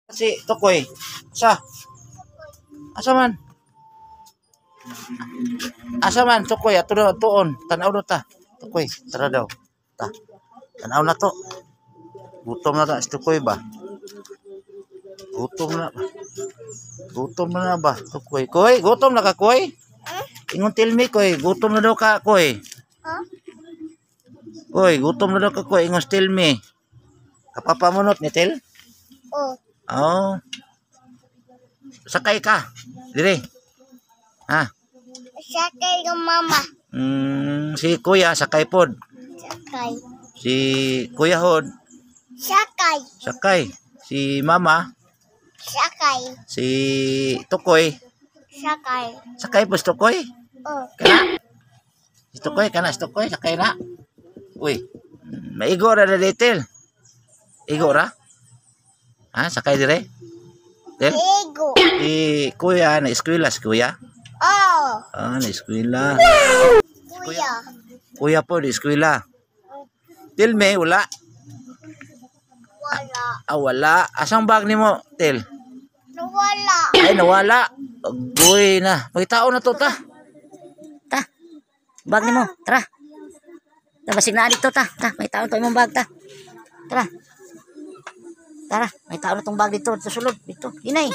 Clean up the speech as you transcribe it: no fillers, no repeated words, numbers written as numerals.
Si Tokoy. Asa man? Asa man Tokoy ato na tuon. Tanaw na ta. Tokoy, tara daw. Ta. Tanaw na to. Gutom na ta si Tokoy ba? Gutom na. Gutom na ba? Tokoy. Koy, gutom na ka, Koy? Ingon tell me, Koy. Gutom na daw ka, Koy. Koy, gutom na daw ka, Koy. Ingon tell me. Kapapamunot ni Tel? Oh. Sakay ka. Dire. Ha? Sakay yung mama. Si Kuya sakay pod. Sakay. Si Kuya Hod Sakay. sakay. Si Mama, Sakay. si Tukoy. Sakay. Sakay po si Tukoy. Kana? Si Tukoy, kana si Tukoy, sakay na. Uy, maigo ra na detail. Igo ra? Ha? Sakay dire? Del? Ego. Si Kuya, na eskwela si Kuya. Oh. Na eskwela. Kuya. Kuya po, na eskwela. Tel me, wala. Wala. Wala. Asang bag ni mo, Tel? Nawala. Ay, nawala. Agoy na. Pagkitao na to, ta. Ta. Bag ni mo. Tara. Basig na dito ta. Ta, may tao to imong bag ta. Tara. Tara, may tao na tong bag dito sa sulod dito. Inay.